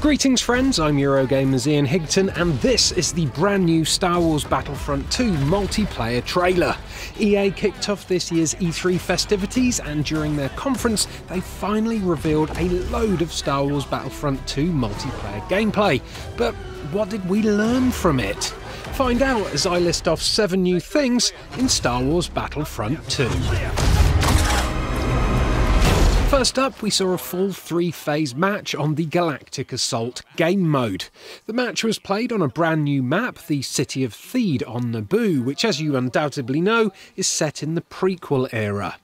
Greetings friends, I'm Eurogamer's Ian Higton and this is the brand new Star Wars Battlefront 2 multiplayer trailer. EA kicked off this year's E3 festivities and during their conference they finally revealed a load of Star Wars Battlefront 2 multiplayer gameplay. But what did we learn from it? Find out as I list off 7 new things in Star Wars Battlefront 2. First up, we saw a full 3-phase match on the Galactic Assault game mode. The match was played on a brand new map, the city of Theed on Naboo, which as you undoubtedly know, is set in the prequel era.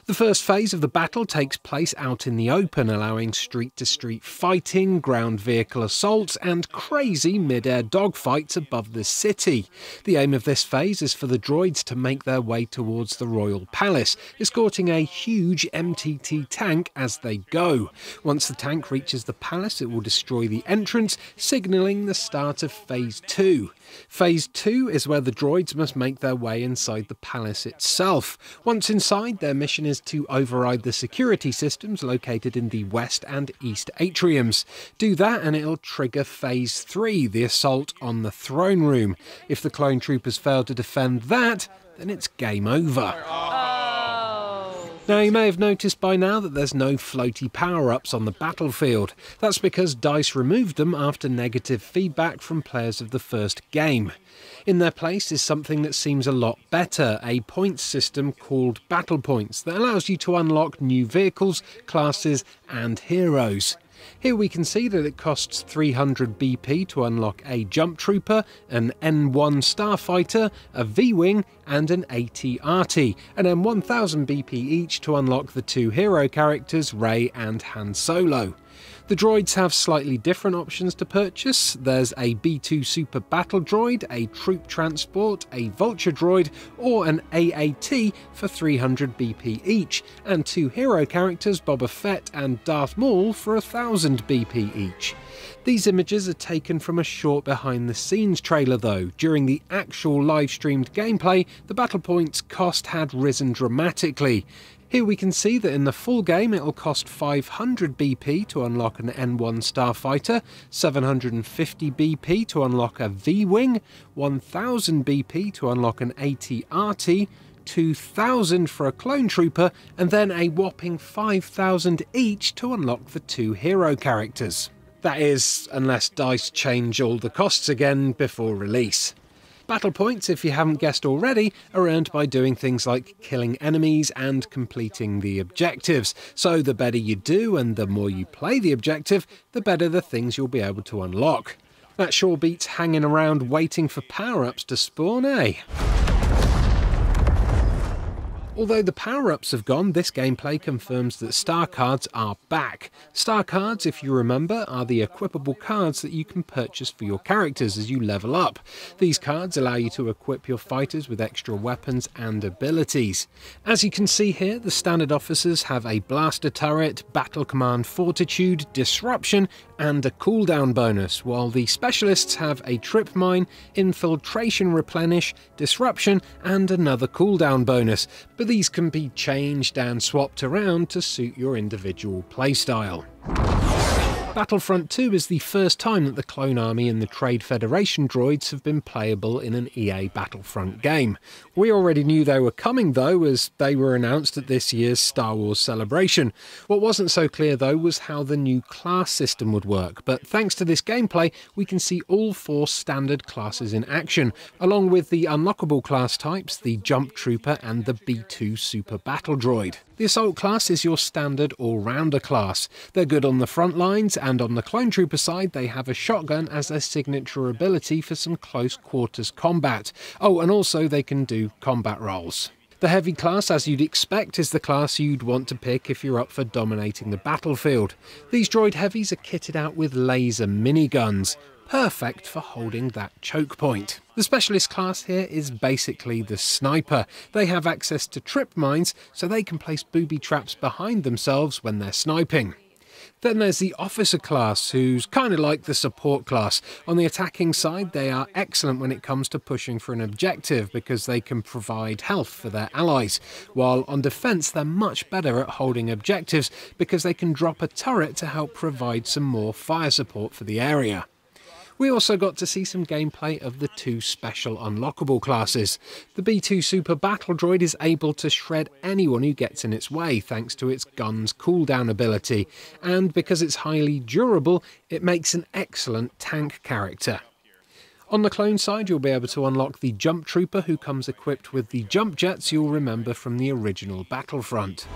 The first phase of the battle takes place out in the open, allowing street-to-street fighting, ground vehicle assaults, and crazy mid-air dogfights above the city. The aim of this phase is for the droids to make their way towards the Royal Palace, escorting a huge MTT tank as they go. Once the tank reaches the palace, it will destroy the entrance, signalling the start of Phase 2. Phase 2 is where the droids must make their way inside the palace itself. Once inside, their mission is to override the security systems located in the west and east atriums. Do that and it'll trigger Phase 3, the assault on the throne room. If the clone troopers fail to defend that, then it's game over. Now you may have noticed by now that there's no floaty power-ups on the battlefield. That's because DICE removed them after negative feedback from players of the first game. In their place is something that seems a lot better, a points system called Battle Points that allows you to unlock new vehicles, classes and heroes. Here we can see that it costs 300 BP to unlock a Jump Trooper, an N1 Starfighter, a V-Wing and an AT-AT, and then 1000 BP each to unlock the 2 hero characters Rey and Han Solo. The droids have slightly different options to purchase. There's a B2 Super Battle Droid, a Troop Transport, a Vulture Droid, or an AAT for 300 BP each, and 2 hero characters Boba Fett and Darth Maul for 1000 BP each. These images are taken from a short behind-the-scenes trailer though. During the actual live-streamed gameplay, the battle points cost had risen dramatically. Here we can see that in the full game it'll cost 500 BP to unlock an N1 Starfighter, 750 BP to unlock a V-Wing, 1000 BP to unlock an AT-AT, 2000 for a Clone Trooper, and then a whopping 5000 each to unlock the 2 hero characters. That is, unless DICE change all the costs again before release. Battle points, if you haven't guessed already, are earned by doing things like killing enemies and completing the objectives. So the better you do and the more you play the objective, the better the things you'll be able to unlock. That sure beats hanging around waiting for power-ups to spawn, eh? Although the power-ups have gone, this gameplay confirms that star cards are back. Star cards, if you remember, are the equipable cards that you can purchase for your characters as you level up. These cards allow you to equip your fighters with extra weapons and abilities. As you can see here, the standard officers have a blaster turret, battle command fortitude, disruption, and a cooldown bonus, while the specialists have a trip mine, infiltration replenish, disruption, and another cooldown bonus. But these can be changed and swapped around to suit your individual playstyle. Battlefront 2 is the first time that the Clone Army and the Trade Federation droids have been playable in an EA Battlefront game. We already knew they were coming though, as they were announced at this year's Star Wars Celebration. What wasn't so clear though was how the new class system would work, but thanks to this gameplay we can see all 4 standard classes in action, along with the unlockable class types, the Jump Trooper and the B2 Super Battle Droid. The Assault class is your standard all-rounder class. They're good on the front lines, and on the Clone Trooper side they have a shotgun as their signature ability for some close quarters combat. Oh, and also they can do combat roles. The Heavy class, as you'd expect, is the class you'd want to pick if you're up for dominating the battlefield. These droid heavies are kitted out with laser miniguns. Perfect for holding that choke point. The specialist class here is basically the sniper. They have access to trip mines, so they can place booby traps behind themselves when they're sniping. Then there's the officer class, who's kind of like the support class. On the attacking side, they are excellent when it comes to pushing for an objective because they can provide health for their allies, while on defence they're much better at holding objectives because they can drop a turret to help provide some more fire support for the area. We also got to see some gameplay of the two special unlockable classes. The B2 Super Battle Droid is able to shred anyone who gets in its way thanks to its gun's cooldown ability, and because it's highly durable, it makes an excellent tank character. On the clone side, you'll be able to unlock the Jump Trooper, who comes equipped with the jump jets you'll remember from the original Battlefront.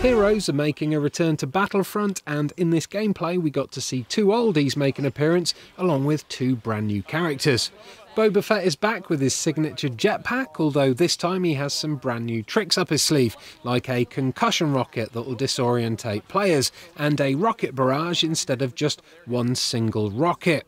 Heroes are making a return to Battlefront, and in this gameplay we got to see two oldies make an appearance along with two brand new characters. Boba Fett is back with his signature jetpack, although this time he has some brand new tricks up his sleeve, like a concussion rocket that will disorientate players, and a rocket barrage instead of just one single rocket.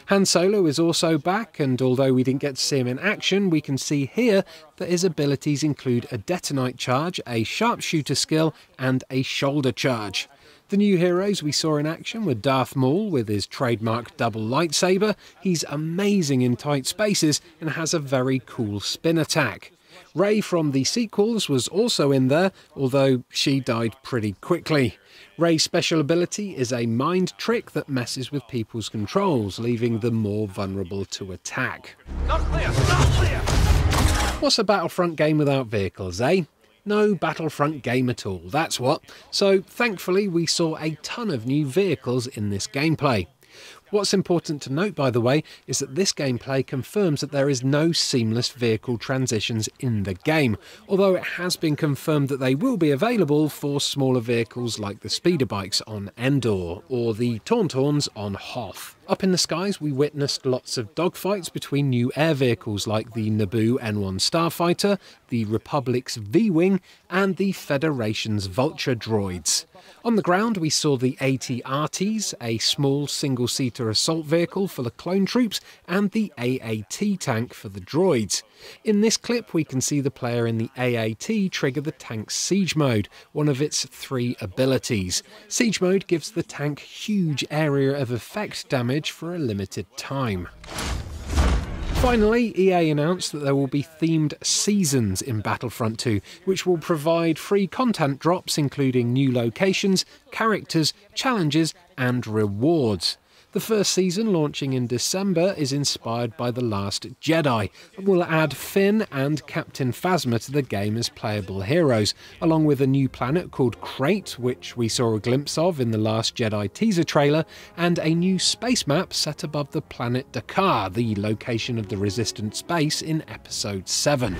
Han Solo is also back, and although we didn't get to see him in action, we can see here that his abilities include a detonite charge, a sharpshooter skill, and a shoulder charge. The new heroes we saw in action were Darth Maul with his trademark double lightsaber. He's amazing in tight spaces and has a very cool spin attack. Rey from the sequels was also in there, although she died pretty quickly. Rey's special ability is a mind trick that messes with people's controls, leaving them more vulnerable to attack. Not clear! Not clear! What's a Battlefront game without vehicles, eh? No Battlefront game at all, that's what. So thankfully we saw a ton of new vehicles in this gameplay. What's important to note, by the way, is that this gameplay confirms that there is no seamless vehicle transitions in the game, although it has been confirmed that they will be available for smaller vehicles like the speeder bikes on Endor or the Tauntauns on Hoth. Up in the skies, we witnessed lots of dogfights between new air vehicles like the Naboo N1 Starfighter, the Republic's V-Wing, and the Federation's Vulture droids. On the ground, we saw the AT-RTs, a small single-seater assault vehicle for the clone troops, and the AAT tank for the droids. In this clip, we can see the player in the AAT trigger the tank's siege mode, one of its 3 abilities. Siege mode gives the tank huge area of effect damage for a limited time. Finally, EA announced that there will be themed seasons in Battlefront 2, which will provide free content drops including new locations, characters, challenges and rewards. The first season, launching in December, is inspired by The Last Jedi and will add Finn and Captain Phasma to the game as playable heroes, along with a new planet called Crate, which we saw a glimpse of in the Last Jedi teaser trailer, and a new space map set above the planet Dakar, the location of the Resistance base in Episode 7.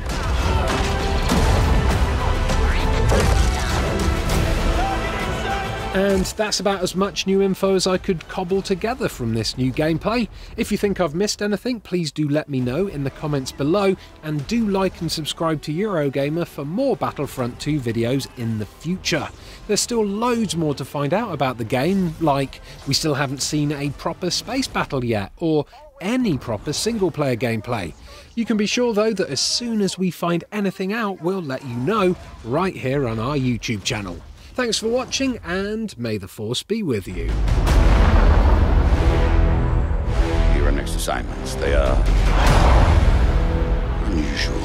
And that's about as much new info as I could cobble together from this new gameplay. If you think I've missed anything, please do let me know in the comments below, and do like and subscribe to Eurogamer for more Battlefront 2 videos in the future. There's still loads more to find out about the game, like we still haven't seen a proper space battle yet, or any proper single-player gameplay. You can be sure though that as soon as we find anything out, we'll let you know right here on our YouTube channel. Thanks for watching, and may the Force be with you. Your next assignments, they are unusual.